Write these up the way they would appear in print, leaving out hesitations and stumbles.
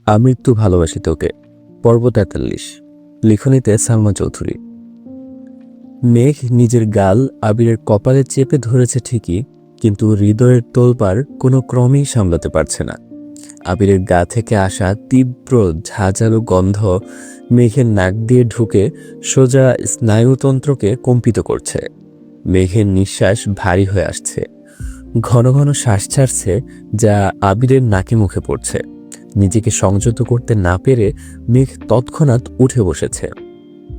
আমৃত্যু ভালোবাসি তোকে। পর্ব ৪৩। লিখনীতে সালমা চৌধুরী। মেঘ নিজের গাল আবিরের কপালে চেপে ধরেছে ঠিকই, কিন্তু হৃদয়ের তোলপাড় কোনো ক্রমেই সামলাতে পারছে না। আবিরের গা থেকে আসা তীব্র ঝাঁঝালো গন্ধ মেঘের নাক দিয়ে ঢুকে সোজা স্নায়ুতন্ত্রকে কম্পিত করছে। মেঘের নিঃশ্বাস ভারী হয়ে আসছে, ঘন ঘন শ্বাস ছাড়ছে, যা আবিরের নাকে মুখে পড়ছে। নিজেকে সংযত করতে না পেরে মেঘ তৎক্ষণাৎ উঠে বসেছে।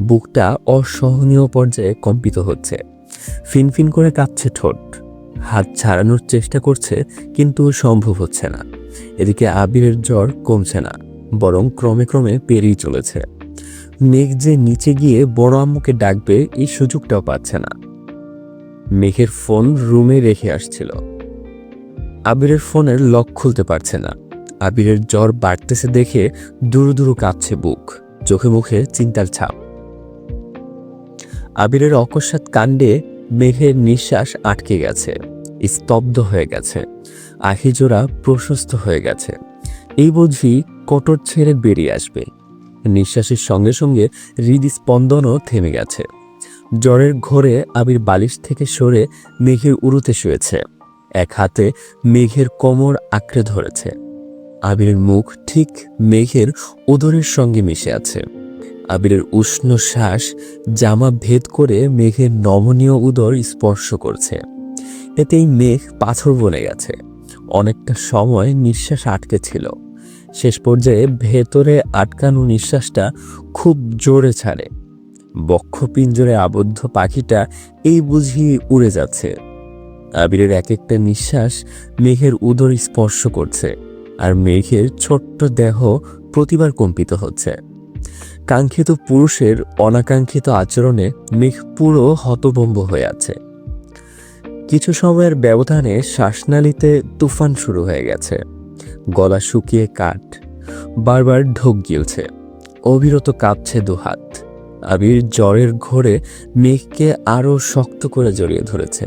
বুকটা অসহনীয় পর্যায়ে কম্পিত হচ্ছে, ফিনফিন করে কাঁপছে ঠোঁট। হাত ছাড়ানোর চেষ্টা করছে, কিন্তু সম্ভব হচ্ছে না। এদিকে আবিরের জ্বর কমছে না, বরং ক্রমে ক্রমে বেড়েই চলেছে। মেঘ যে নিচে গিয়ে বড় আম্মুকে ডাকবে, এই সুযোগটাও পাচ্ছে না। মেঘের ফোন রুমে রেখে আসছিল। আবিরের ফোনের লক খুলতে পারছে না। আবিরের জ্বর বাড়তেছে দেখে দুরু দুরু কাঁপছে বুক, চোখে মুখে চিন্তার ছাপ। আবিরের অকস্মাৎ কাণ্ডে মেঘের নিঃশ্বাস আটকে গেছে, স্তব্ধ হয়ে গেছে, আখিজোড়া প্রশস্ত হয়ে গেছে। এই বুঝি কটর ছেড়ে বেরিয়ে আসবে। নিঃশ্বাসের সঙ্গে সঙ্গে হৃদস্পন্দনও থেমে গেছে। জ্বরের ঘোরে আবির বালিশ থেকে সরে মেঘের উরুতে শুয়েছে। এক হাতে মেঘের কোমর আঁকড়ে ধরেছে। আবিরের মুখ ঠিক মেঘের উদরের সঙ্গে মিশে আছে। আবিরের উষ্ণ শ্বাস জামা ভেদ করে মেঘের নমনীয় উদর স্পর্শ করছে। এতেই মেঘ পাথর বনে গেছে। অনেকটা সময় নিঃশ্বাস আটকে ছিল। শেষ পর্যায়ে ভেতরে আটকানো নিঃশ্বাসটা খুব জোরে ছাড়ে। বক্ষপিঞ্জরে আবদ্ধ পাখিটা এই বুঝি উড়ে যাচ্ছে। আবিরের এক একটা নিঃশ্বাস মেঘের উদর স্পর্শ করছে, আর মেঘের ছোট্ট দেহ প্রতিবার কম্পিত হচ্ছে। কাঙ্ক্ষিত পুরুষের অনাকাঙ্ক্ষিত আচরণে মেঘ পুরো হতভম্ব হয়ে আছে। কিছু সময়ের ব্যবধানে শ্বাসনালীতে তুফান শুরু হয়ে গেছে। গলা শুকিয়ে কাঠ, বারবার ঢোক গিলছে, অবিরত কাঁপছে দুহাত। আবির জ্বরের ঘোরে মেঘকে আরো শক্ত করে জড়িয়ে ধরেছে।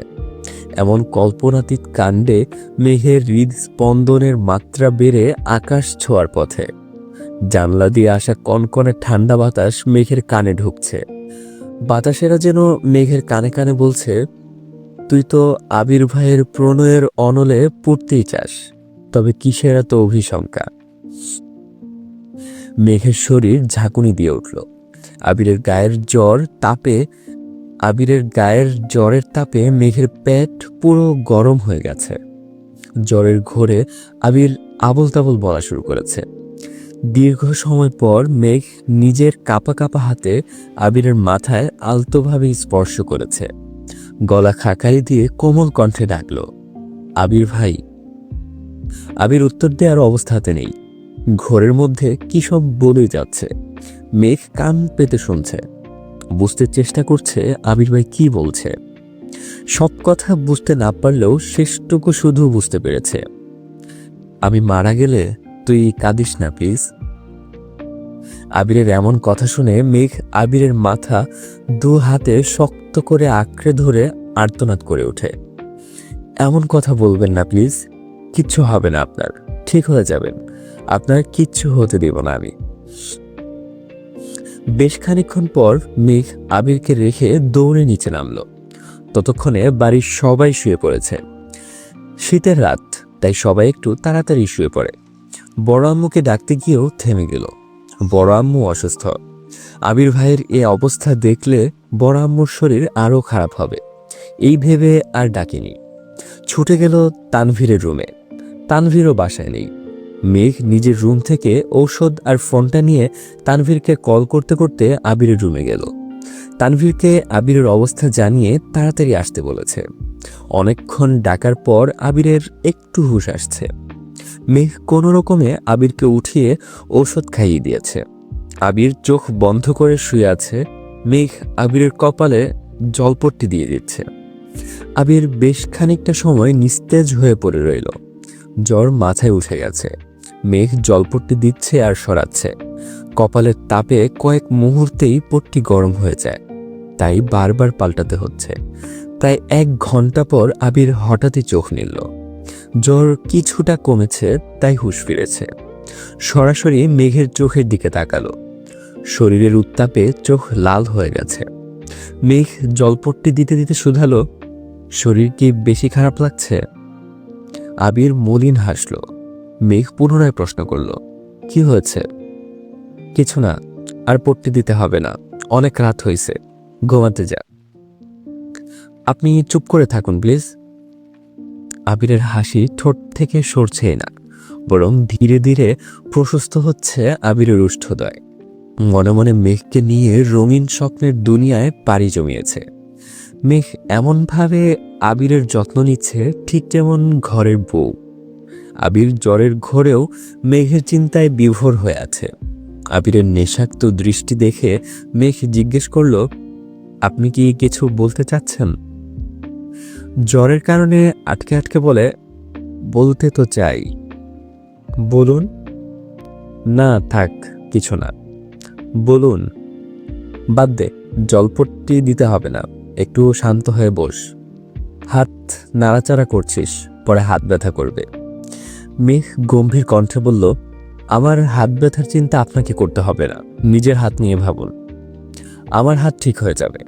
এমন কল্পনাতীত কাণ্ডে মেঘের হৃদস্পন্দনের মাত্রা বেড়ে আকাশ ছোঁয়ার পথে। জানলা দিয়ে আসা কনকনে ঠান্ডা বাতাস মেঘের কানে ঢুকছে। বাতাসেরা যেন মেঘের কানে কানে বলছে, তুই তো আবির ভাইয়ের প্রণয়ের অনলে পড়তেই চাস, তবে কিসের এত অভিশঙ্কা। মেঘের শরীর ঝাঁকুনি দিয়ে উঠল। আবিরের জ্বরের তাপে মেঘের পেট পুরো গরম হয়ে গেছে। জ্বরের ঘোরে আবির আবল তাবল বলা শুরু করেছে। দীর্ঘ সময় পর মেঘ নিজের কাঁপা কাঁপা হাতে আবিরের মাথায় আলতোভাবে স্পর্শ করেছে। গলা খাকারি দিয়ে কোমল কণ্ঠে ডাকল, আবির ভাই। আবির উত্তর দেওয়ার অবস্থাতে নেই। ঘোরের মধ্যে কি সব বলে যাচ্ছে। মেঘ কান পেতে শুনছে, বুঝতে চেষ্টা করছে আবির ভাই কি বলছে। সব কথা বুঝতে না পারলেও শেষটুকু শুধু বুঝতে পেরেছে, আমি মারা গেলে তুই কাঁদিস না প্লিজ। আবিরের এমন কথা শুনে মেঘ আবিরের মাথা দু হাতে শক্ত করে আঁকড়ে ধরে আর্তনাদ করে ওঠে। এমন কথা বলবেন না প্লিজ, কিচ্ছু হবে না আপনার, ঠিক হয়ে যাবেন, আপনার কিচ্ছু হতে দেব না আমি। বেশ খানিকক্ষণ পর মেঘ আবিরকে রেখে দৌড়ে নিচে নামলো। ততক্ষণে বাড়ির সবাই শুয়ে পড়েছে। শীতের রাত, তাই সবাই একটু তাড়াতাড়ি শুয়ে পড়ে। বড় আম্মুকে ডাকতে গিয়েও থেমে গেল। বড় আম্মু অসুস্থ। আবির ভাইয়ের এ অবস্থা দেখলে বড় আম্মুর শরীর আরো খারাপ হবে, এই ভেবে আর ডাকেনি। ছুটে গেল তানভীরের রুমে। তানভীরও বাসায় নেই। মেঘ নিজের রুম থেকে ঔষধ আর ফোনটা নিয়ে তানভীরকে কল করতে করতে আবিরের রুমে গেল। তানভীরকে আবিরের অবস্থা জানিয়ে তাড়াতাড়ি আসতে বলেছে। অনেকক্ষণ ডাকার পর আবিরের একটু হুঁশ আসছে। মেঘ কোনো রকমে আবিরকে উঠিয়ে ঔষধ খাইয়ে দিয়েছে। আবির চোখ বন্ধ করে শুয়ে আছে। মেঘ আবিরের কপালে জলপট্টি দিয়ে দিচ্ছে। আবির বেশ খানিকটা সময় নিস্তেজ হয়ে পড়ে রইল। জ্বর মাথায় উঠে গেছে। মেঘ জলপট্টি দিচ্ছে আর সরাচ্ছে। কপালের তাপে কয়েক মুহূর্তেই পট্টি গরম হয়ে যায়, তাই বারবার পাল্টাতে হচ্ছে। প্রায় 1 ঘন্টা পর আবির হঠাৎই চোখ নিল। জ্বর কিছুটা কমেছে, তাই হুঁশ ফিরেছে। সরাসরি মেঘের চোখের দিকে তাকালো। শরীরের উত্তাপে চোখ লাল হয়ে গেছে। মেঘ জলপট্টি দিতে দিতে শুধালো, শরীর কি বেশি খারাপ লাগছে? আবির মলিন হাসল। মেঘ পুনরায় প্রশ্ন করল, কি হয়েছে? কিছু না, আর পট্টি দিতে হবে না, অনেক রাত হয়েছে, ঘুমাতে যা। আপনি চুপ করে থাকুন প্লিজ। আবিরের হাসি ঠোঁট থেকে সরছেই না, বরং ধীরে ধীরে প্রশস্ত হচ্ছে আবিরের ওষ্ঠদ্বয়। মনে মনে মেঘকে নিয়ে রঙিন স্বপ্নের দুনিয়ায় পাড়ি জমিয়েছে। মেঘ এমনভাবে আবিরের যত্ন নিচ্ছে ঠিক যেমন ঘরের বউ। আবির জ্বরের ঘোরেও মেঘের চিন্তায় বিভোর হয়ে আছে। আবিরের নেশাক্ত দৃষ্টি দেখে মেঘ জিজ্ঞেস করল, আপনি কি কিছু বলতে চাচ্ছেন? জ্বরের কারণে আটকে আটকে বলে, বলতে তো চাই। বলুন। না থাক, কিছু না। বলুন। বাদ দে, জলপট্টি দিতে হবে না, একটু শান্ত হয়ে বস। হাত নাড়াচাড়া করছিস, পরে হাত ব্যথা করবে। মেঘ গম্ভীর কণ্ঠে বলল, আমার হাত ব্যথার চিন্তা আপনাকে করতে হবে না, নিজের হাত নিয়ে ভাবুন, আমার হাত ঠিক হয়ে যাবে।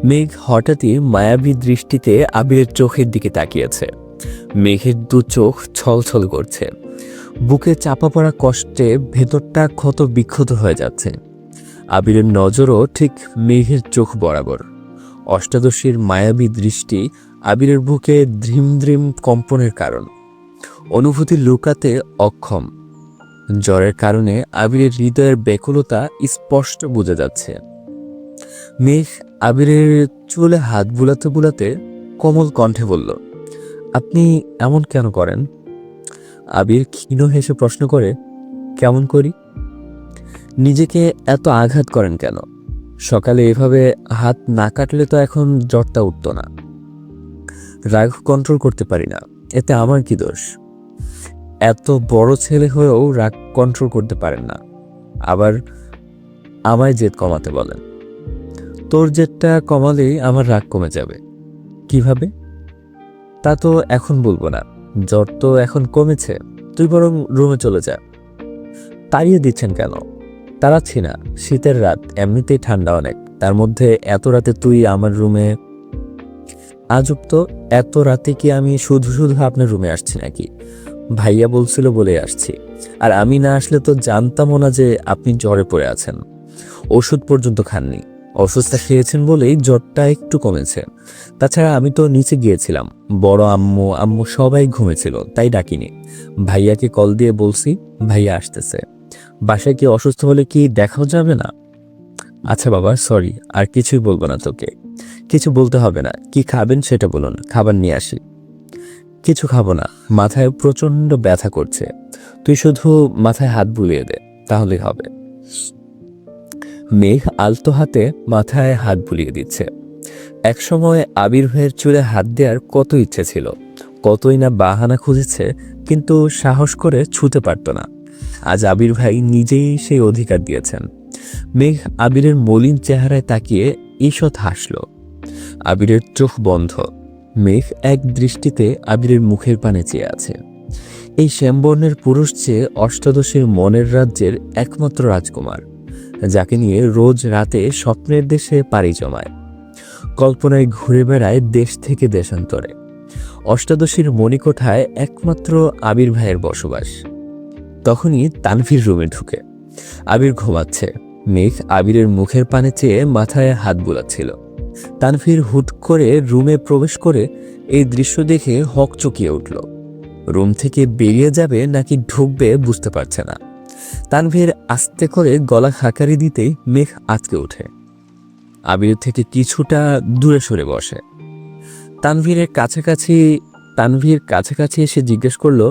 মেঘ হঠাৎই মায়াবী দৃষ্টিতে আবিরের চোখের দিকে তাকিয়েছে। মেঘের দু চোখ ছলছল করছে। বুকে চাপা পড়া কষ্টে ভেতরটা ক্ষত বিক্ষত হয়ে যাচ্ছে। আবিরের নজরও ঠিক মেঘের চোখ বরাবর। অষ্টাদশীর মায়াবী দৃষ্টি আবিরের বুকে ধ্রিম ধ্রিম কম্পনের কারণ। অনুভূতি লুকাতে অক্ষম। জ্বরের কারণে আবিরের হৃদয়ের ব্যাকুলতা স্পষ্ট বোঝা যাচ্ছে। মেঘ আবিরের চুলে হাত বুলাতে বুলাতে কোমল কণ্ঠে বলল, আপনি এমন কেন করেন? আবির ক্ষীণ হেসে প্রশ্ন করে, কেমন করি? নিজেকে এত আঘাত করেন কেন? সকালে এভাবে হাত না কাটলে তো এখন জ্বরটা উঠত না। রাগ কন্ট্রোল করতে পারি না, এতে আমার কি দোষ? এত বড় ছেলে হয়েও রাগ কন্ট্রোল করতে পারেন না, আবার আমায় জেদ কমাতে বলেন। তোর জেদটা কমালেই আমার রাগ কমে যাবে। কিভাবে? তা তো এখন বলবো না, জ্বর তো এখন কমেছে, তুই বরং রুমে চলে যা। তাড়িয়ে দিচ্ছেন কেন? তাড়াচ্ছি না, শীতের রাত, এমনিতেই ঠান্ডা অনেক, তার মধ্যে এত রাতে তুই আমার রুমে? আজব তো, এত রাতে কি আমি শুধু শুধু আপনার রুমে আসছি নাকি? ভাইয়া বলছিল বলে আসছি, আর আমি না আসলে তো জানতামও না যে আপনি জ্বরে পড়ে আছেন। ওষুধ পর্যন্ত খাননি, ওষুধটা খেয়েছেন বলেই জ্বরটা একটু কমেছে। তাছাড়া আমি তো নিচে গিয়েছিলাম, বড় আম্মু আম্মু সবাই ঘুমেছিল, তাই ডাকিনি। ভাইয়াকে কল দিয়ে বলছি ভাইয়া আসতেছে। বাসায় কি অসুস্থ হলে কি দেখাও যাবে না? আচ্ছা বাবা, সরি, আর কিছুই বলবো না তোকে। কিছু বলতে হবে না, কি খাবেন সেটা বলুন, খাবার নিয়ে আসি। কিছু খাবো না, মাথায় প্রচন্ড ব্যথা করছে, তুই শুধু মাথায় হাত বুলিয়ে দে, তাহলেই হবে। মেঘ আলতো হাতে মাথায় হাত বুলিয়ে দিচ্ছে। একসময় আবির ভাইয়ের চুলে হাত দেওয়ার কত ইচ্ছে ছিল, কতই না বাহানা খুঁজেছে, কিন্তু সাহস করে ছুঁতে পারত না। আজ আবির ভাই নিজেই সেই অধিকার দিয়েছেন। মেঘ আবিরের মলিন চেহারায় তাকিয়ে ঈষৎ হাসল। আবিরের চোখ বন্ধ। মেঘ এক দৃষ্টিতে আবিরের মুখের পানে চেয়ে আছে। এই শ্যামবর্ণের পুরুষ চেয়ে অষ্টাদশীর মনের রাজ্যের একমাত্র রাজকুমার, যাকে নিয়ে রোজ রাতে স্বপ্নের দেশে পাড়ি জমায়, কল্পনায় ঘুরে বেড়ায় দেশ থেকে দেশান্তরে। অষ্টাদশীর মণিকোঠায় একমাত্র আবির ভাইয়ের বসবাস। তখনই তানভীর রুমে ঢুকে। আবির ঘুমাচ্ছে। মেঘ আবিরের মুখের পানে চেয়ে মাথায় হাত বুলাচ্ছিল। তানভীর হুট করে রুমে প্রবেশ করে এই দৃশ্য দেখে হকচকিয়ে উঠল। রুম থেকে বেরিয়ে যাবে নাকি ঢুকবে বুঝতে পারছে না। তানভীর আস্তে করে গলা খাকারি দিতেই মেঘ আঁতকে ওঠে। আবির থেকে কিছুটা দূরে সরে বসে। তানভীর কাছাকাছি এসে জিজ্ঞেস করলো,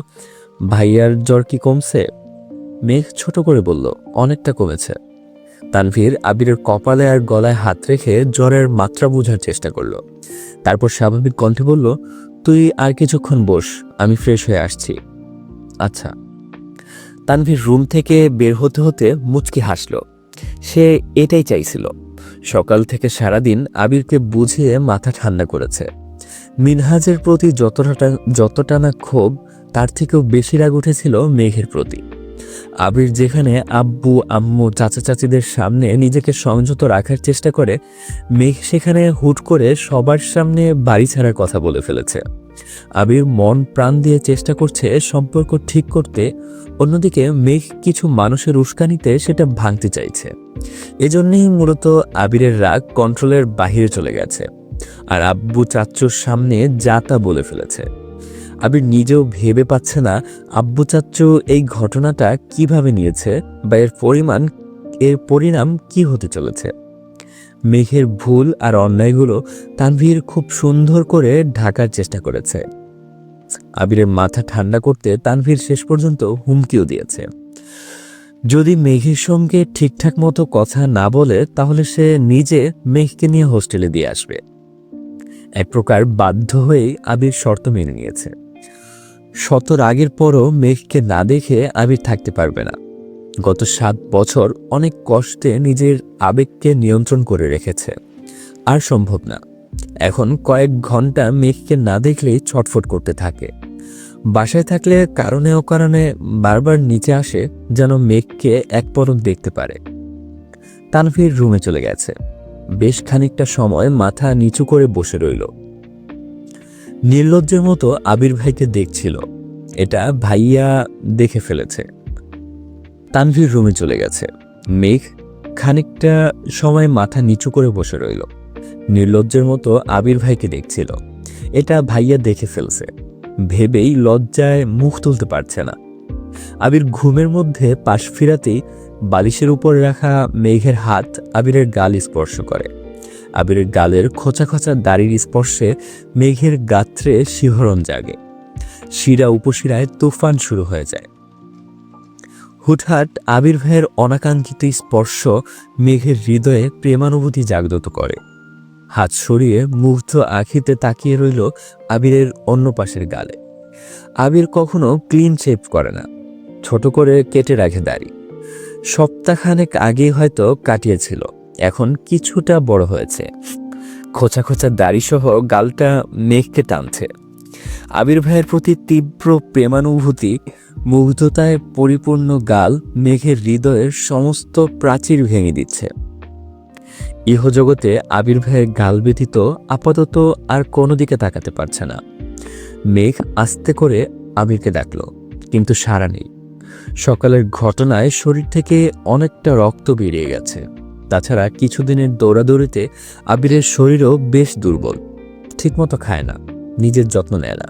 ভাইয়ার জ্বর কি কমছে? মেঘ ছোট করে বলল, অনেকটা কমেছে। তানভীর আবিরের কপালে আর গলায় হাত রেখে জ্বরের মাত্রা বোঝার চেষ্টা করলো। তারপর স্বাভাবিক কণ্ঠে বলল, তুই আর কিছুক্ষণ বস, আমি ফ্রেশ হয়ে আসছি। আচ্ছা। তানভীর রুম থেকে বের হতে হতে মুচকি হাসল। সে এটাই চাইছিল। সকাল থেকে সারাদিন আবিরকে বুঝিয়ে মাথা ঠান্ডা করেছে। মিনহাজের প্রতি যতটা না ক্ষোভ, তার থেকেও বেশি রাগ উঠেছিল মেঘের প্রতি। আবির যেখানে আব্বু আম্মু চাচা চাচিদের সামনে নিজেকে সংযত রাখার চেষ্টা করে, মেঘ সেখানে হুট করে সবার সামনে বাড়ি ছাড়ার কথা বলে ফেলেছে। আবির মন প্রাণ দিয়ে চেষ্টা করছে সম্পর্ক ঠিক করতে, অন্যদিকে মেঘ কিছু মানুষের উস্কানিতে সেটা ভাঙতে চাইছে। এজন্যই মূলত আবিরের রাগ কন্ট্রোলের বাহিরে চলে গেছে, আর আব্বু চাচ্চুর সামনে যা তা বলে ফেলেছে। আবির নিজেও ভেবে পাচ্ছে না আব্বু চাচ্চু এই ঘটনাটা কিভাবে নিয়েছে বা এর পরিণাম কি হতে চলেছে। মেঘের ভুল আর অন্যায়গুলো তানভীর খুব সুন্দর করে ঢাকার চেষ্টা করেছে। আবিরের মাথা ঠান্ডা করতে তানভীর শেষ পর্যন্ত হুমকিও দিয়েছে, যদি মেঘের সঙ্গে ঠিকঠাক মতো কথা না বলে তাহলে সে নিজে মেঘকে নিয়ে হোস্টেলে দিয়ে আসবে। এক প্রকার বাধ্য হয়েই আবির শর্ত মেনে নিয়েছে। শত রাগের পরও মেঘকে না দেখে আবির থাকতে পারবে না। গত 7 বছর অনেক কষ্টে নিজের আবেগকে নিয়ন্ত্রণ করে রেখেছে, আর সম্ভব না। এখন কয়েক ঘন্টা মেঘকে না দেখলেই ছটফট করতে থাকে। বাসায় থাকলে কারণে অকারণে বারবার নিচে আসে যেন মেঘকে এক পলক দেখতে পারে। তানভীর রুমে চলে গেছে। বেশ খানিকটা সময় মাথা নিচু করে বসে রইল। নির্লজ্জের মতো আবির ভাইকে দেখছিল, এটা ভাইয়া দেখে ফেলেছে। তানভীর রুমে চলে গেছে। মেঘ খানিকটা সময় মাথা নিচু করে বসে রইল, নির্লজ্জের মতো আবির ভাইকে দেখছিল, এটা ভাইয়া দেখে ফেলছে ভেবেই লজ্জায় মুখ তুলতে পারছে না। আবির ঘুমের মধ্যে পাশ ফিরাতেই বালিশের উপর রাখা মেঘের হাত আবিরের গাল স্পর্শ করে। আবিরের গালের খোঁচা খোঁচা দাড়ির স্পর্শে মেঘের গাত্রে শিহরণ জাগে, শিরা উপশিরায় তুফান শুরু হয়ে যায়। হুটহাট আবির ভাইয়ের অনাকাঙ্ক্ষিত স্পর্শ মেঘের হৃদয়ে প্রেমানুভূতি জাগ্রত করে। হাত সরিয়ে মুগ্ধ আখিতে তাকিয়ে রইল আবিরের অন্য পাশের গালে। আবির কখনো ক্লিন শেভ করে না, ছোট করে কেটে রাখে দাড়ি। সপ্তাহখানেক আগেই হয়তো কাটিয়েছিল, এখন কিছুটা বড় হয়েছে। খোঁচা খোঁচা দাড়ি সহ গালটা মেঘকে টানছে। আবির ভাইয়ের প্রতি তীব্র প্রেমানুভূতি, মুগ্ধতায় পরিপূর্ণ গাল মেঘের হৃদয়ের সমস্ত প্রাচীর ভেঙে দিচ্ছে। ইহজগতে আবির ভাইয়ের গাল ব্যতীত আপাতত আর কোনো দিকে তাকাতে পারছে না। মেঘ আস্তে করে আবিরকে ডাকল, কিন্তু সাড়া নেই। সকালের ঘটনায় শরীর থেকে অনেকটা রক্ত বেরিয়ে গেছে। তাছাড়া কিছুদিনের দৌড়াদৌড়িতে আবিরের শরীরও বেশ দুর্বল, ঠিকমতো খায় না, নিজের যত্ন নেয় না।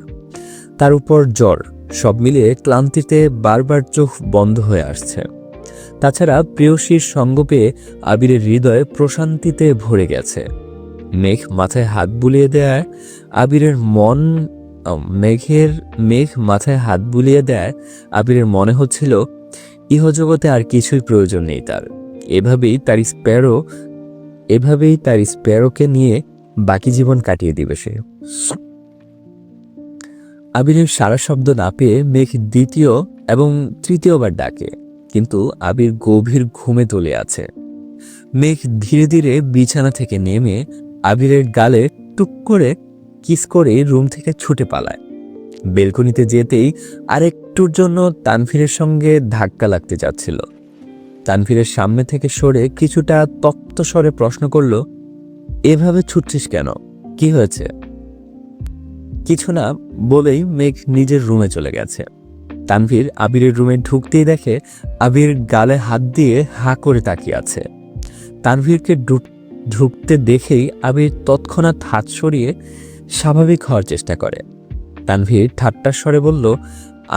তার উপর জ্বর, সব মিলিয়ে ক্লান্তিতে বারবার চোখ বন্ধ হয়ে আসছে। তাছাড়া প্রেয়সীর সঙ্গ পেয়ে আবিরের হৃদয়ে প্রশান্তিতে ভরে গেছে। মেঘ মাথায় হাত বুলিয়ে দেয় আবিরের মন মেঘ মাথায় হাত বুলিয়ে দেয় আবিরের মনে হচ্ছিল ইহজগতে আর কিছুই প্রয়োজন নেই তার। এভাবেই তার স্প্যারোকে নিয়ে বাকি জীবন কাটিয়ে দিবে সে। আবিরের সারা শব্দ না পেয়ে মেঘ দ্বিতীয় এবং তৃতীয়বার ডাকে, কিন্তু আবির গভীর ঘুমে তলে আছে। মেঘ ধীরে ধীরে বিছানা থেকে নেমে আবিরের গালে টুক করে কিস করে রুম থেকে ছুটে পালায়। বেলকনিতে যেতেই আরেকটুর জন্য তানভীরের সঙ্গে ধাক্কা লাগতে যাচ্ছিল। তানভীরের সামনে থেকে সরে কিছুটা তপ্ত স্বরে প্রশ্ন করল, এভাবে ছুটছিস কেন, কি হয়েছে? কিছু না বলেই মেঘ নিজের রুমে চলে গেছে। তানভীর আবিরের রুমে ঢুকতেই দেখে আবির গালে হাত দিয়ে হাঁ করে তাকিয়ে আছে। তানভীরকে ঢুকতে দেখেই আবির তৎক্ষণাৎ হাত সরিয়ে স্বাভাবিক হওয়ার চেষ্টা করে। তানভীর ঠাট্টার স্বরে বলল,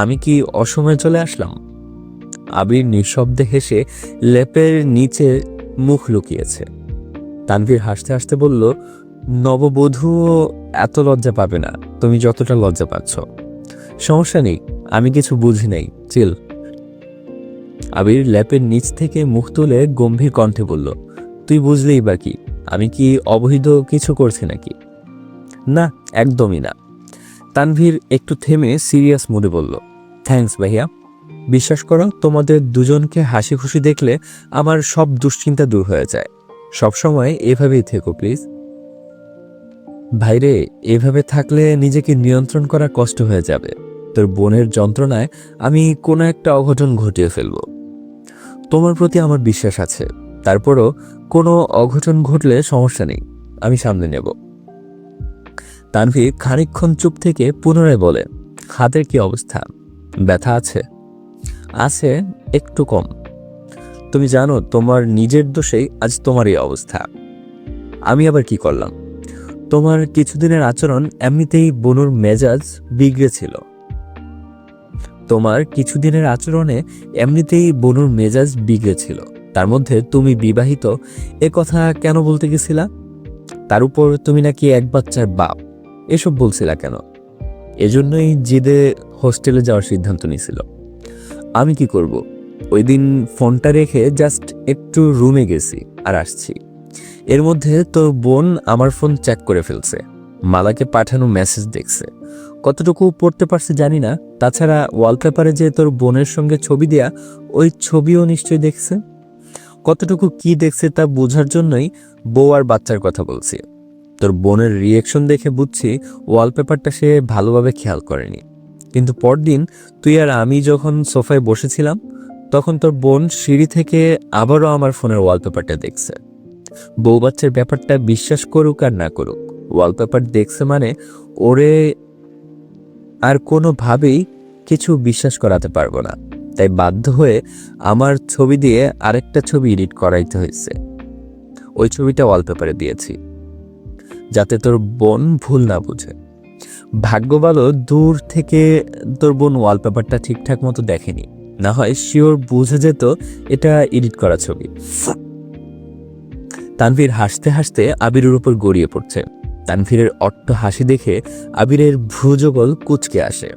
আমি কি অসময়ে চলে আসলাম? আবির নিঃশব্দে হেসে লেপের নিচে মুখ লুকিয়েছে। তানভীর হাসতে হাসতে বলল, নববধূও এত লজ্জা পাবে না তুমি যতটা লজ্জা পাচ্ছ। সমস্যা নেই, আমি কিছু বুঝি নাই, চিল। আবির ল্যাপের নিচ থেকে মুখ তুলে গম্ভীর কণ্ঠে বলল, তুই বুঝলেই বা কি, আমি কি অবৈধ কিছু করছি নাকি? না, একদমই না। তানভীর একটু থেমে সিরিয়াস মুডে বলল, থ্যাঙ্কস ভাইয়া। বিশ্বাস করো, তোমাদের দুজনকে হাসি খুশি দেখলে আমার সব দুশ্চিন্তা দূর হয়ে যায়। সবসময় এভাবেই থেকো প্লিজ। ভাইরে, এভাবে থাকলে নিজেকে নিয়ন্ত্রণ করা কষ্ট হয়ে যাবে। তোর বোনের যন্ত্রণায় আমি কোনো একটা অঘটন ঘটিয়ে ফেলব। তোমার প্রতি আমার বিশ্বাস আছে, তারপরও কোনো অঘটন ঘটলে সমস্যা নেই, আমি সামলে নেব। তানভীর খানিকক্ষণ চুপ থেকে পুনরায় বলে, হাতের কি অবস্থা? ব্যথা আছে? আছে, একটু কম। তুমি জানো তোমার নিজের দোষেই আজ তোমার এই অবস্থা। আমি আবার কি করলাম? তোমার কিছুদিনের আচরণ এমনিতেই বনুর মেজাজ বিগড়েছিল। তোমার কিছুদিনের আচরণে এমনিতেই বনুর মেজাজ বিগড়েছিল। তার মধ্যে তুমি বিবাহিত, এ কথা কেন বলতে গেছিলা? তার উপর তুমি নাকি এক বাচ্চার বাপ, এসব বলছিলা কেন? এজন্যই জিদে হোস্টেলে যাওয়ার সিদ্ধান্ত নিয়েছিল। আমি কি করব? ওই দিন ফোনটা রেখে জাস্ট একটু রুমে গেছি আর আসছি। এর মধ্যে তোর বোন আমার ফোন চেক করে ফেলছে, মালাকে পাঠানো মেসেজ দেখছে। কতটুকু পড়তে পারছে জানি না, তাছাড়া ওয়ালপেপারে যে তোর বোনের সঙ্গে ছবি দেয়া, ওই ছবিও নিশ্চয়ই দেখছে। কতটুকু কি দেখছে তা বোঝার জন্যই বউ আর বাচ্চার কথা বলছি। তোর বোনের রিয়েকশন দেখে বুঝছি ওয়ালপেপারটা সে ভালোভাবে খেয়াল করেনি। কিন্তু পরদিন তুই আর আমি যখন সোফায় বসেছিলাম, তখন তোর বোন সিঁড়ি থেকে আবারও আমার ফোনের ওয়ালপেপারটা দেখছে। বউ বাচ্চার ব্যাপারটা বিশ্বাস করুক আর না করুক, ওয়ালপেপার দেখছে মানে ওরে আর কোনোভাবেই কিছু বিশ্বাস করাতে পারবো না। তাই বাধ্য হয়ে আমার ছবি দিয়ে আরেকটা ছবি এডিট করাইতে হয়েছে। ওই ছবিটা ওয়ালপেপারে দিয়েছি যাতে তোর বোন ভুল না বুঝে। ভাগ্য ভালো দূর থেকে তোর বোন ওয়ালপেপারটা ঠিকঠাক মতো দেখেনি, না হয় শিওর বুঝে যেত এটা এডিট করা ছবি। তানভীর হাসতে হাসতে আবিরের উপর গড়িয়ে পড়ছে। তানভীরের অট্ট হাসি দেখে আবিরের ভ্রুযুগল কুঁচকে আসে,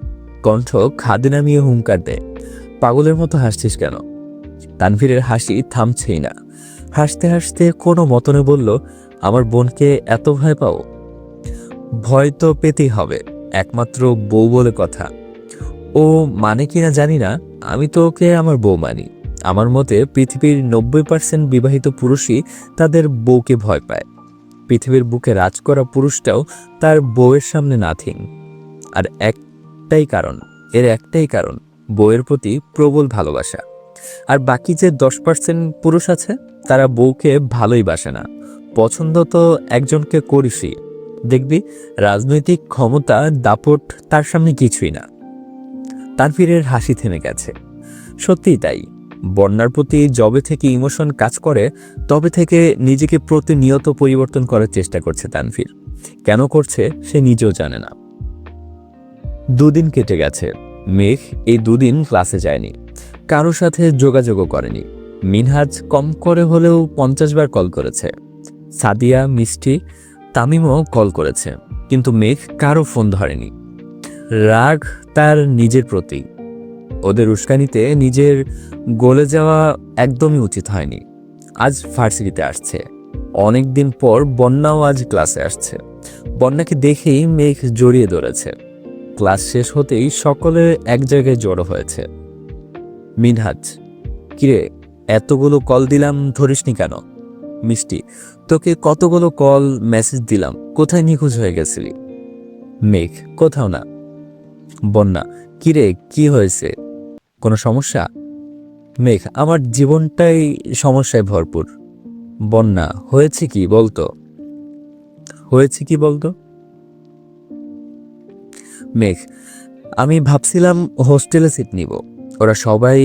কণ্ঠ খাদে নামিয়ে হুঙ্কার দেয়, পাগলের মতো হাসছিস কেন? তানভীরের হাসি থামছেই না। হাসতে হাসতে কোনো মতনে বলল, আমার বোনকে এত ভয় পাও? ভয় তো পেতেই হবে, একমাত্র বউ বলে কথা। ও মানে কিনা জানি না, আমি তো ওকে আমার বউ মানি। আমার মতে পৃথিবীর 90% বিবাহিত পুরুষই তাদের বউকে ভয় পায়। পৃথিবীর বুকে রাজ করা পুরুষটাও তার বউয়ের সামনে নাথিং। আর এর একটাই কারণ বউয়ের প্রতি প্রবল ভালোবাসা। আর বাকি যে 10% পুরুষ আছে, তারা বউকে ভালোই বাসে না। পছন্দ তো একজনকে করিসই, দেখবি রাজনৈতিক ক্ষমতা দাপট তার সামনে কিছুই না। তানভীরের হাসি থেমে গেছে। সত্যিই তাই, বন্যার প্রতি যবে থেকে ইমোশন কাজ করে তবে থেকে নিজেকে প্রতিনিয়ত পরিবর্তন করার চেষ্টা করছে তানভীর। কেন করছে সে নিজেও জানে না। 2 দিন কেটে গেছে। মেঘ এই 2 দিন ক্লাসে যায়নি, কারোর সাথে যোগাযোগও করেনি। মিনহাজ কম করে হলেও 50 বার কল করেছে। সাদিয়া, মিষ্টি, তামিমও কল করেছে, কিন্তু মেঘ কারো ফোন ধরেনি। রাগ তার নিজের প্রতি। ওদের উস্কানিতে নিজের গলে যাওয়া একদমই উচিত হয়নি। আজ ভার্সিটিতে আসছে, অনেকদিন পর বন্যাও আজ ক্লাসে আসছে। বন্যাকে দেখেই মেঘ জড়িয়ে ধরেছে। ক্লাস শেষ হতেই সকলে এক জায়গায় জড়ো হয়েছে। মিনহাজ, কিরে এতগুলো কল দিলাম ধরিসনি কেন? মিষ্টি, তোকে কতগুলো কল মেসেজ দিলাম, কোথায় নিখোঁজ হয়ে গেছিলি? মেঘ, কোথাও না। বন্যা, কিরে কি হয়েছে, কোনো সমস্যা? মেঘ, আমার জীবনটাই সমস্যায় ভরপুর। বন্যা, হয়েছে কি বলতো? মেঘ, আমি ভাবছিলাম হোস্টেলে সিট নিব। ওরা সবাই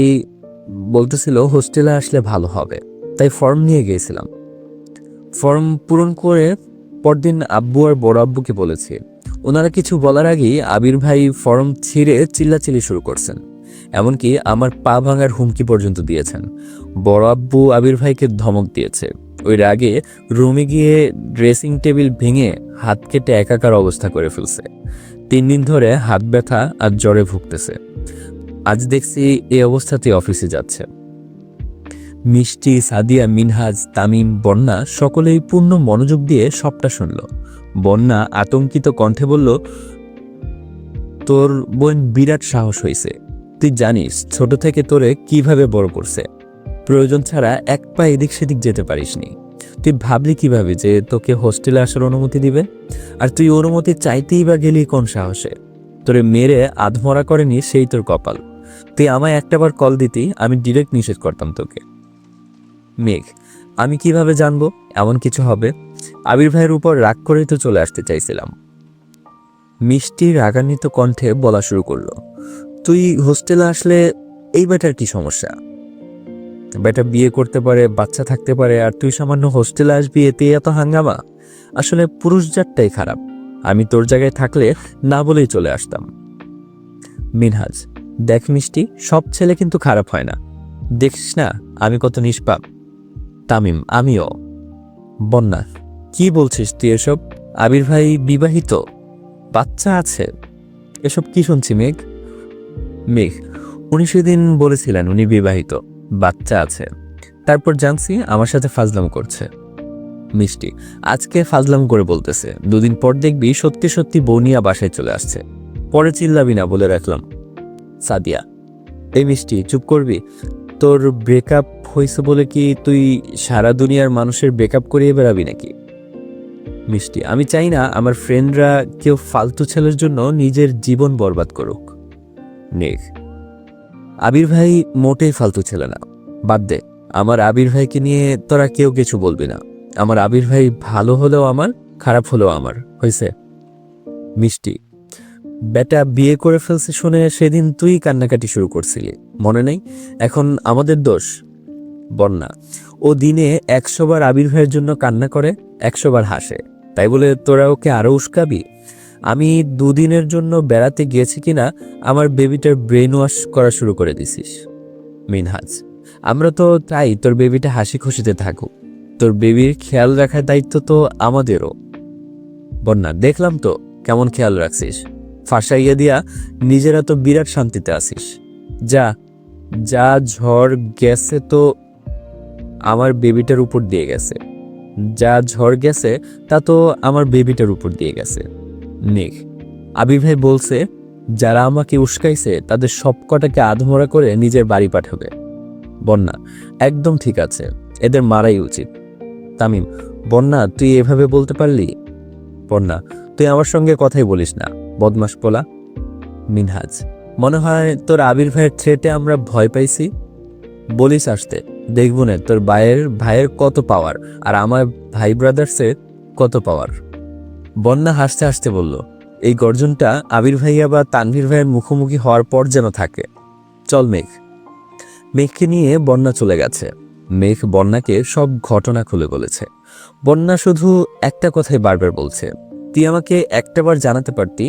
বলতেছিল হোস্টেলে আসলে ভালো হবে, তাই ফর্ম নিয়ে গিয়েছিলাম। ফর্ম পূরণ করে পরদিন আব্বু আর বড় আব্বুকে বলেছি। ওনারা কিছু বলার আগেই আবির ভাই ফর্ম ছিঁড়ে চিল্লাচিল্লি শুরু করছেন, এমনকি আমার পা ভাঙার হুমকি পর্যন্ত দিয়েছেন। বড় আব্বু আবির ভাইকে ধমক দিয়েছে। ওই রাগে রুমে গিয়ে ড্রেসিং টেবিল ভেঙে হাত কেটে একাকার অবস্থা করে ফেলছে। 3 দিন ধরে হাত ব্যথা আর জ্বরে ভুগতেছে। আজ দেখছি এই অবস্থাতে অফিসে যাচ্ছে। মিষ্টি, সাদিয়া, মিনহাজ, তামিম, বন্যা সকলেই পূর্ণ মনোযোগ দিয়ে সবটা শুনল। বন্যা আতঙ্কিত কণ্ঠে বলল, তোর বোন বিরাট সাহস হয়েছে। তুই জানিস ছোট থেকে তোরে কিভাবে বড় করছে। প্রয়োজন ছাড়া এক পা এদিক সেদিক যেতে পারিসনি। তুই ভাবলি কিভাবে যে তোকে হোস্টেলে আসার অনুমতি দিবে? আর তুই অনুমতি চাইতেই বা গেলি কোন সাহসে? তোরে মেরে আধমরা করেনি সেই তোর কপাল। তুই আমায় একটাবার কল দিতি, আমি ডিরেক্ট নিষেধ করতাম তোকে। মেঘ, আমি কিভাবে জানবো এমন কিছু হবে? আবির ভাইয়ের উপর রাগ করেই তো চলে আসতে চাইছিলাম। মিষ্টি রাগান্বিত কণ্ঠে বলা শুরু করলো, তুই হোস্টেলে আসলে এই বেটার কি সমস্যা? বেটা বিয়ে করতে পারে, বাচ্চা থাকতে পারে, আর তুই সামান্য হোস্টেলে আসবি, এতে এত হাঙ্গামা? আসলে পুরুষ জাতটাই খারাপ। আমি তোর জায়গায় থাকলে না বলেই চলে আসতাম। মিনহাজ, দেখ মিষ্টি, সব ছেলে কিন্তু খারাপ হয় না। দেখিস না আমি কত নিষ্পাপ। তামিম, আমিও। বন্যা, কি বলছিস তুই এসব? আবির ভাই বিবাহিত, বাচ্চা আছে, এসব কি শুনছি মেঘ? মেঘ, উনি সেদিন বলেছিলেন উনি বিবাহিত, বাচ্চা আছে, তারপর জানছি আমার সাথে ফাজলাম করছে। মিষ্টি, আজকে ফাজলাম করে বলতেছে, দুদিন পর দেখবি সত্যি সত্যি বৌনিয়া বাসায় চলে আসছে, পরে চিল্লাবি না বলে রাখলাম। সাদিয়া, এই মিষ্টি চুপ করবি? তোর ব্রেকআপ হয়েছে বলে কি তুই সারা দুনিয়ার মানুষের ব্রেকআপ করিয়ে বেড়াবি নাকি? মিষ্টি, আমি চাই না আমার ফ্রেন্ডরা কেউ ফালতু ছেলের জন্য নিজের জীবন বরবাদ করুক। মেঘ, আবির ভাই মোটেই ফালতু ছেলে না, বাদ দে। আমার আবির ভাইকে নিয়ে তোরা কেউ কিছু বলবি না। আমার আবির ভাই ভালো হলেও আমার, খারাপ হলেও আমার, হয়েছে? মিষ্টি, বেটা বিয়ে করে ফেলছে শুনে সেদিন তুই কান্নাকাটি শুরু করছিলি, মনে নেই? এখন আমাদের দোষ? বন্যা, ও দিনে 100 বার আবির ভাইয়ের জন্য কান্না করে, 100 বার হাসে, তাই বলে তোরা ওকে আরো উস্কাবি? আমি দুদিনের জন্য বেড়াতে গিয়েছি কিনা আমার বেবিটার ব্রেন ওয়াশ করা শুরু করে দিছিস। মিনহাজ, আমরা তো তাই তোর বেবিটা হাসি খুশিতে থাকুক, তোর বেবির খেয়াল রাখার দায়িত্ব তো আমাদেরও। বন্যা, দেখলাম তো কেমন খেয়াল রাখছিস, ফাঁসাইয়া দিয়া নিজেরা তো বিরাট শান্তিতে আসিস। যা যা ঝড় গেছে তো আমার বেবিটার উপর দিয়ে গেছে, যা ঝড় গেছে তা তো আমার বেবিটার উপর দিয়ে গেছে। মেঘ, আবির ভাই বলছে যারা আমাকে উস্কাইছে তাদের সবকটাকে আধমরা করে নিজের বাড়ি পাঠাবে। বন্যা, একদম ঠিক আছে, এদের মারাই উচিত। তামিম, বন্যা তুই এভাবে বলতে পারলি? বন্যা, তুই আমার সঙ্গে কথাই বলিস না, বদমাস পোলা। মিনহাজ, মনে হয় তোর আবির ভাইয়ের থ্রেটে আমরা ভয় পাইছি। বলিস আসতে, দেখব না তোর ভাইয়ের কত পাওয়ার আর আমার ভাই ব্রাদার্সের কত পাওয়ার। বন্যা হাসতে হাসতে বলল, এই গর্জনটা আবির ভাইয়া বা তানভীর ভাইয়ের মুখোমুখি হওয়ার পর যেন থাকে। চল মেঘ। মেঘকে নিয়ে বন্যা চলে গেছে। মেঘ বন্যাকে সব ঘটনা খুলে বলেছে। বন্যা শুধু একটা কথাই বারবার বলছে, তুই আমাকে একটাবার জানাতে পারতি।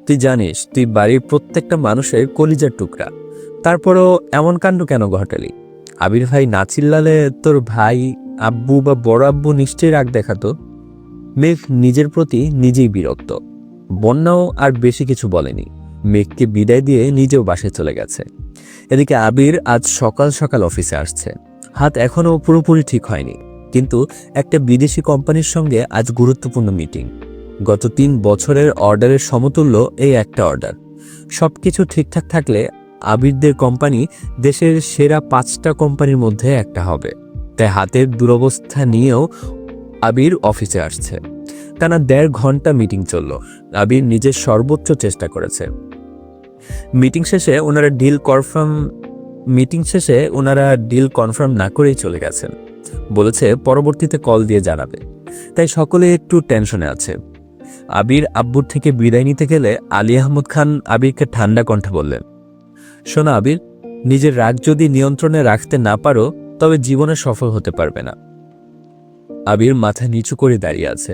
তুই জানিস তুই বাড়ির প্রত্যেকটা মানুষের কলিজার টুকরা, তারপরও এমন কাণ্ড কেন ঘটালি? আবির ভাই না চিল্লালে তোর ভাই, আব্বু বা বড় আব্বু নিশ্চয়ই রাগ দেখাতো। মেঘ নিজের প্রতি নিজেই বিরক্ত। বন্যাও আর বেশি কিছু বলেনি, মেঘকে বিদায় দিয়ে নিজেও বাসায় চলে গেছে। এদিকে আবির আজ সকাল সকাল অফিসে আসছে। হাত এখনও পুরোপুরি ঠিক হয়নি, কিন্তু একটা বিদেশি কোম্পানির সঙ্গে আজ গুরুত্বপূর্ণ মিটিং। গত 3 বছরের অর্ডারের সমতুল্য এই একটা অর্ডার। সবকিছু ঠিকঠাক থাকলে আবিরদের কোম্পানি দেশের সেরা 5টা কোম্পানির মধ্যে একটা হবে। তাই হাতের দুরবস্থা নিয়েও আবির অফিসে আসছে। টানা 1.5 ঘন্টা মিটিং চলল। আবির নিজের সর্বোচ্চ চেষ্টা করেছে। মিটিং শেষে ওনারা ডিল কনফার্ম না করেই চলে গেছেন। বলেছে পরবর্তীতে কল দিয়ে জানাবে। তাই সকলে একটু টেনশনে আছে। আবির আব্বুর থেকে বিদায় নিতে গেলে আলী আহমদ খান আবিরকে ঠান্ডা কণ্ঠে বললেন, শোনো আবির, নিজের রাগ যদি নিয়ন্ত্রণে রাখতে না পারো তবে জীবনে সফল হতে পারবে না। আবির মাথা নিচু করে দাঁড়িয়ে আছে।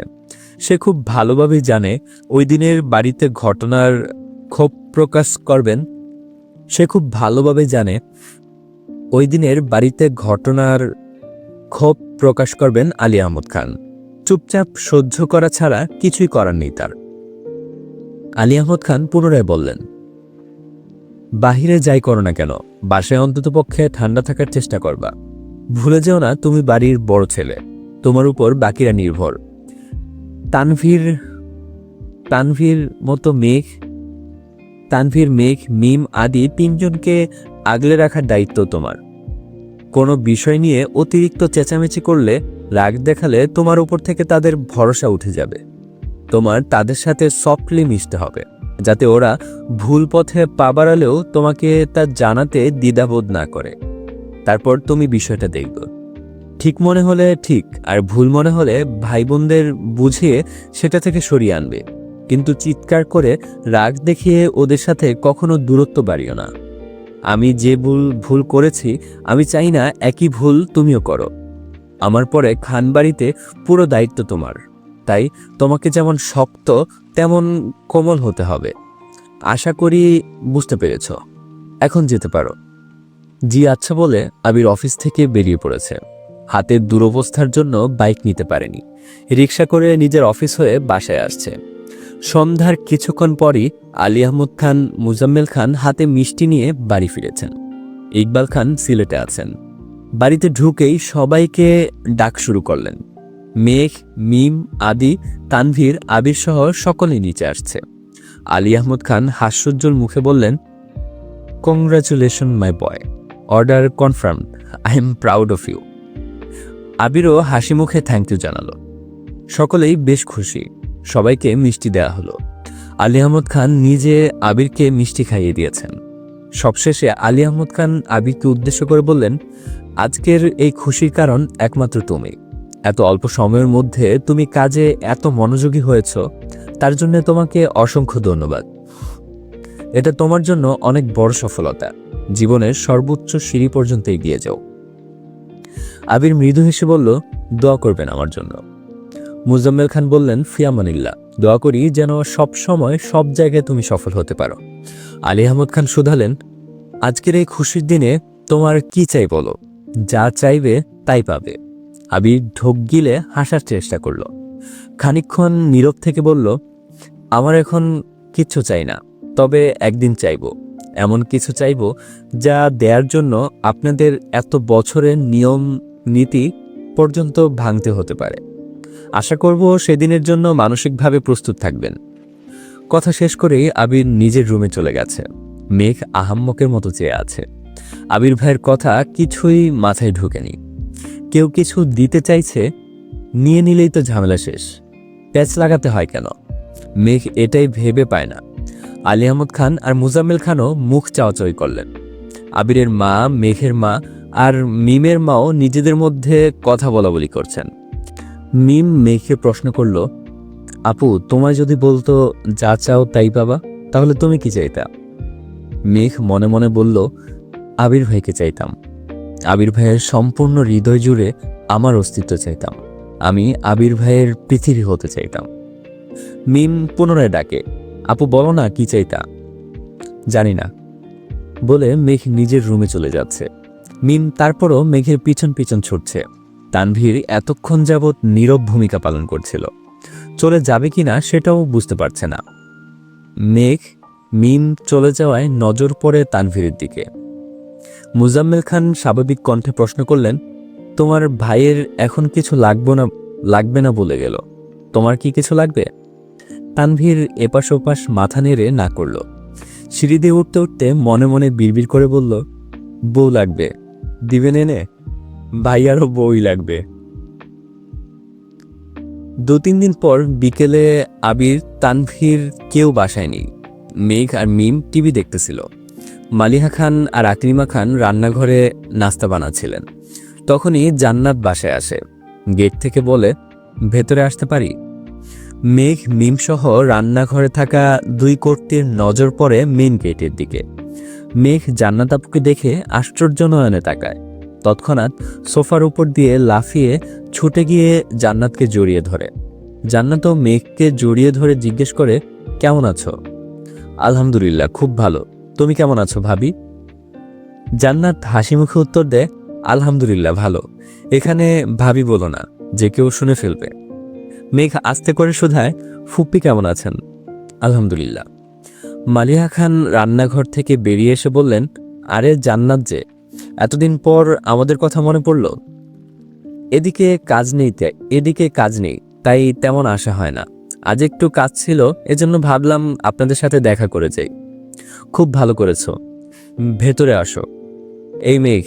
সে খুব ভালোভাবেই জানে ওই দিনের বাড়িতে ঘটনার ক্ষোভ প্রকাশ করবেন আলী আহমদ খান। চুপচাপ সহ্য করা ছাড়া কিছুই করার নেই তার। আলী আহমদ খান পুনরায় বললেন, বাহিরে যাই করো না কেন, বাসায় অন্ততপক্ষে ঠান্ডা থাকার চেষ্টা করবা। ভুলে যেও না তুমি বাড়ির বড় ছেলে, তোমার উপর বাকিরা নির্ভর। তানভীর, মেঘ, মিম আদি 3 জনকে আগলে রাখার দায়িত্ব তোমার। কোনো বিষয় নিয়ে অতিরিক্ত চেঁচামেচি করলে, রাগ দেখালে তোমার উপর থেকে তাদের ভরসা উঠে যাবে। তোমার তাদের সাথে সফটলি মিশতে হবে, যাতে ওরা ভুল পথে পা বাড়ালেও তোমাকে তা জানাতে দ্বিধাবোধ না করে। তারপর তুমি বিষয়টা দেখবে, ঠিক মনে হলে ঠিক, আর ভুল মনে হলে ভাই বোনদের বুঝিয়ে সেটা থেকে সরিয়ে আনবে। কিন্তু চিৎকার করে রাগ দেখিয়ে ওদের সাথে কখনো দূরত্ব বাড়িও না। আমি যে ভুল করেছি, আমি চাই না একই ভুল তুমিও করো। আমার পরে খানবাড়িতে পুরো দায়িত্ব তোমার, তাই তোমাকে যেমন শক্ত তেমন কোমল হতে হবে। আশা করি বুঝতে পেরেছ, এখন যেতে পারো। জি আচ্ছা বলে আবির অফিস থেকে বেরিয়ে পড়েছে। হাতের দুরবস্থার জন্য বাইক নিতে পারেনি, রিক্সা করে নিজের অফিস হয়ে বাসায় আসছে। সন্ধ্যার কিছুক্ষণ পরই আলী আহমদ খান, মুজাম্মেল খান হাতে মিষ্টি নিয়ে বাড়ি ফিরেছেন। ইকবাল খান সিলেটে আছেন। বাড়িতে ঢুকেই সবাইকে ডাক শুরু করলেন। মেঘ, মিম, আদি, তানভীর, আবির সহ সকলে নিচে আসছে। আলী আহমদ খান হাস্যোজ্জ্বল মুখে বললেন, congratulation my boy, order confirm, I am proud of you. আবিরও হাসি মুখে থ্যাংক ইউ জানালো। সকলেই বেশ খুশি, সবাইকে মিষ্টি দেওয়া হলো। আলী আহমদ খান নিজে আবিরকে মিষ্টি খাইয়ে দিয়েছেন। সবশেষে আলী আহমদ খান আবিরকে উদ্দেশ্য করে বললেন, আজকের এই খুশির কারণ একমাত্র তুমি। এত অল্প সময়ের মধ্যে তুমি কাজে এত মনোযোগী হয়েছ, তার জন্য তোমাকে অসংখ্য ধন্যবাদ। এটা তোমার জন্য অনেক বড় সফলতা। জীবনের সর্বোচ্চ সিঁড়ি পর্যন্ত এগিয়ে যাও। আবির মৃদু হেসে বলল, দোয়া করবেন আমার জন্য। মুজাম্মেল খান বললেন, ফিয়ামানিল্লাহ, দোয়া করি যেন সব সময় সব জায়গায় তুমি সফল হতে পারো। আলী আহমদ খান শুধালেন, আজকের এই খুশির দিনে তোমার কি চাই বলো, যা চাইবে তাই পাবে। আবির ঢোক গিলে হাসার চেষ্টা করল। খানিকক্ষণ নীরব থেকে বলল, আমার এখন কিচ্ছু চাই না, তবে একদিন চাইব, এমন কিছু চাইব যা দেওয়ার জন্য আপনাদের এত বছরের নিয়ম নীতি পর্যন্ত ভাঙতে হতে পারে। আশা করব সেদিনের জন্য মানসিকভাবে প্রস্তুত থাকবেন। কথা শেষ করেই আবির নিজের রুমে চলে গেছে। মেঘ আহাম্মকের মতো চেয়ে আছে। আবির ভাইয়ের কথা কিছুই মাথায় ঢুকেনি। কেউ কিছু দিতে চাইছে, নিয়ে নিলেই তো ঝামেলা শেষ, প্যাচ লাগাতে হয় কেন? মেঘ এটাই ভেবে পায় না। আলী আহমদ খান আর মুজাম্মেল খানও মুখ চাওয়াচাওয়ি করলেন। আবিরের মা, মেঘের মা আর মিমের মাও নিজেদের মধ্যে কথা বলাবলি করছেন। মিম মেঘকে প্রশ্ন করল, আপু, তোমায় যদি বলতো যা চাও তাই পাবা, তাহলে তুমি কি চাইতা? মেঘ মনে মনে বলল, আবির ভাইকে চাইতাম। আবির ভাইয়ের সম্পূর্ণ হৃদয় জুড়ে আমার অস্তিত্ব চাইতাম। আমি আবির ভাইয়ের পৃথিবী হতে চাইতাম। মিম পুনরায় ডাকে, আপু বলো না কি চাইতা? জানি না বলে মেঘ নিজের রুমে চলে যাচ্ছে। মিম তারপরও মেঘের পিছন পিছন ছুটছে। তানভীর এতক্ষণ যাবৎ নীরব ভূমিকা পালন করছিল, চলে যাবে কিনা সেটাও বুঝতে পারছে না। মেঘ, মিম চলে যাওয়ায় নজর পড়ে তানভীরের দিকে। মুজাম্মেল খান স্বাভাবিক কণ্ঠে প্রশ্ন করলেন, তোমার ভাইয়ের এখন কিছু লাগবে না বলে গেল, তোমার কি কিছু লাগবে? তানভীর এপাশ ওপাশ মাথা নেড়ে না করল। সিঁড়ি দিয়ে উঠতে উঠতে মনে মনে বিড়বিড় করে বলল, বউ লাগবে, দিবেন এনে? ভাইয়ারও বউই লাগবে। 2-3 দিন পর বিকেলে আবির, তানভীর কেউ বাসায় নেই। মেঘ আর মিম টিভি দেখতেছিল। মালিহা খান আর আকলিমা খান রান্নাঘরে নাস্তা বানাচ্ছিলেন। তখনই জান্নাত বাসায় আসে। গেট থেকে বলে, ভেতরে আসতে পারি? মেঘ, মিম সহ রান্নাঘরে থাকা 2 কর্তীর নজর পড়ে মেন গেটের দিকে। মেঘ জান্নাত আপুকে দেখে আশ্চর্য নয়নে তাকায়। তৎক্ষণাৎ সোফার উপর দিয়ে লাফিয়ে ছুটে গিয়ে জান্নাতকে জড়িয়ে ধরে। জান্নাতও মেঘকে জড়িয়ে ধরে জিজ্ঞেস করে, কেমন আছো? আলহামদুলিল্লাহ, খুব ভালো। তুমি কেমন আছো ভাবি? জান্নাত হাসি মুখে উত্তর দেয়, আলহামদুলিল্লাহ ভালো। এখানে ভাবি বলো না, যে কেউ শুনে ফেলবে। মেঘ আস্তে করে শুধায়, ফুপ্পি কেমন আছেন? আলহামদুলিল্লাহ। মালিহা খান রান্নাঘর থেকে বেরিয়ে এসে বললেন, আরে জান্নাত যে, এতদিন পর আমাদের কথা মনে পড়ল? এদিকে কাজ নেই, তাই তেমন আসা হয় না। আজ একটু কাজ ছিল, এজন্য ভাবলাম আপনাদের সাথে দেখা করে যাই। খুব ভালো করেছো, ভেতরে আসো। এই মেঘ,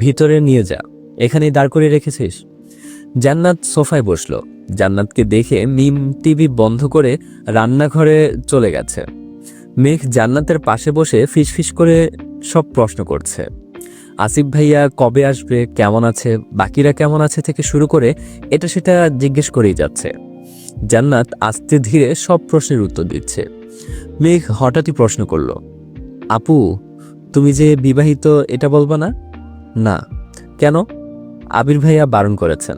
ভিতরে নিয়ে যা, এখানেই দাঁড় করিয়ে রেখেছিস? জান্নাত সোফায় বসলো। জান্নাতকে দেখে মিম টিভি বন্ধ করে রান্নাঘরে চলে গেছে। মেঘ জান্নাতের পাশে বসে ফিসফিস করে সব প্রশ্ন করছে। আসিফ ভাইয়া কবে আসবে, কেমন আছে, বাকিরা কেমন আছে থেকে শুরু করে এটা সেটা জিজ্ঞেস করেই যাচ্ছে। জান্নাত আস্তে ধীরে সব প্রশ্নের উত্তর দিচ্ছে। মেঘ হঠাৎই প্রশ্ন করল, আপু তুমি যে বিবাহিত এটা বলবা না? না। কেন? আবির ভাইয়া বারণ করেছেন।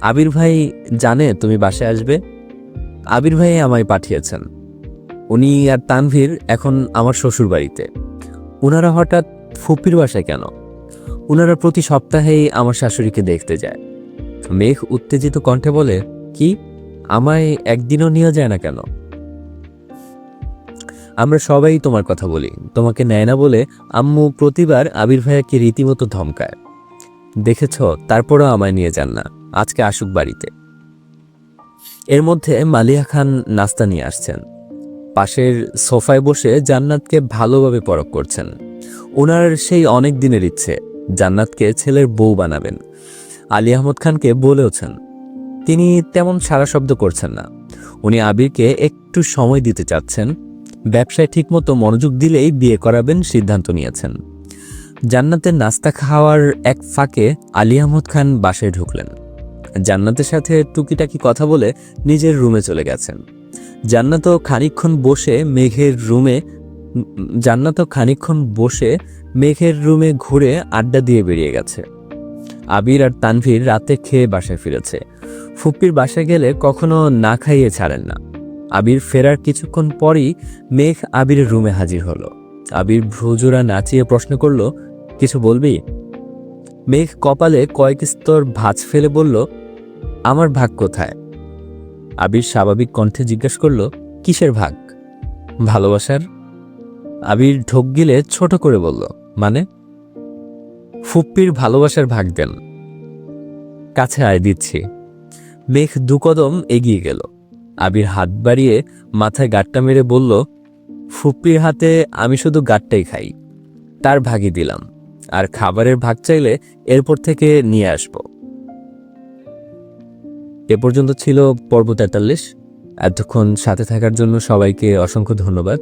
আবির ভাই জানে তুমি বাসায় আসবে? আবির ভাই আমায় পাঠিয়েছেন। উনি আর তানভীর এখন আমার শ্বশুর বাড়িতে। ওনারা হঠাৎ ফুপির বাসায় কেন? ওনারা প্রতি সপ্তাহেই আমার শাশুড়িকে দেখতে যায়। মেঘ উত্তেজিত কণ্ঠে বলে, কি, আমায় একদিনও নিয়ে যায় না কেন? আমরা সবাই তোমার কথা বলি, তোমাকে নেয় না বলে আম্মু প্রতিবার আবির ভাইয়াকে রীতিমতো ধমকায়। দেখেছ, তারপরও আমায় নিয়ে যান না। আজকে আসুক বাড়িতে। এর মধ্যে মালিয়া খান নাস্তা নিয়ে আসছেন। পাশের সোফায় বসে জান্নাতকে ভালোভাবে পরখ করছেন। ওনার সেই অনেক দিনের ইচ্ছে জান্নাতকে ছেলের বউ বানাবেন। আলী আহমদ খানকে বলেওছেন। তিনি তেমন সারা শব্দ করছেন না। উনি আবিরকে একটু সময় দিতে চাচ্ছেন। ব্যবসায় ঠিকমতো মনোযোগ দিলেই বিয়ে করাবেন সিদ্ধান্ত নিয়েছেন। জান্নাতের নাস্তা খাওয়ার এক ফাঁকে আলী আহমদ খান বাসায় ঢুকলেন। জান্নাতের সাথে টুকিটাকি কথা বলে নিজের রুমে চলে গেছেন। জান্নাতও খানিকক্ষণ বসে মেঘের রুমে ঘুরে আড্ডা দিয়ে বেরিয়ে গেছে। আবির আর তানভীর রাতে খেয়ে বাসায় ফিরেছে। ফুপ্পির বাসায় গেলে কখনো না খাইয়ে ছাড়েন না। আবির ফেরার কিছুক্ষণ পরই মেঘ আবিরের রুমে হাজির হলো। আবির ভ্রুজোড়া নাচিয়ে প্রশ্ন করল, কিছু বলবি? মেঘ কপালে কয়েক স্তর ভাঁজ ফেলে বলল, আমার ভাগ কোথায়? আবির স্বাভাবিক কণ্ঠে জিজ্ঞাসা করল, কিসের ভাগ? ভালোবাসার। আবির ঢোক গিলে ছোট করে বলল, মানে? ফুপ্পির ভালোবাসার ভাগ দেন। কাছে আয়, দিচ্ছি। মেঘ দুকদম এগিয়ে গেল। আবির হাত বাড়িয়ে মাথায় গাঁটটা মেরে বলল, ফুপ্পির হাতে আমি শুধু গাঁটটাই খাই, তার ভাগই দিলাম। আর খাবারের ভাগ চাইলে এরপর থেকে নিয়ে আসব। এ পর্যন্ত ছিল পর্ব 43। এতক্ষণ সাথে থাকার জন্য সবাইকে অসংখ্য ধন্যবাদ।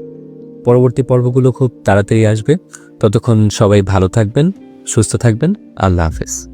পরবর্তী পর্বগুলো খুব তাড়াতাড়ি আসবে। ততক্ষণ সবাই ভালো থাকবেন, সুস্থ থাকবেন। আল্লাহ হাফেজ।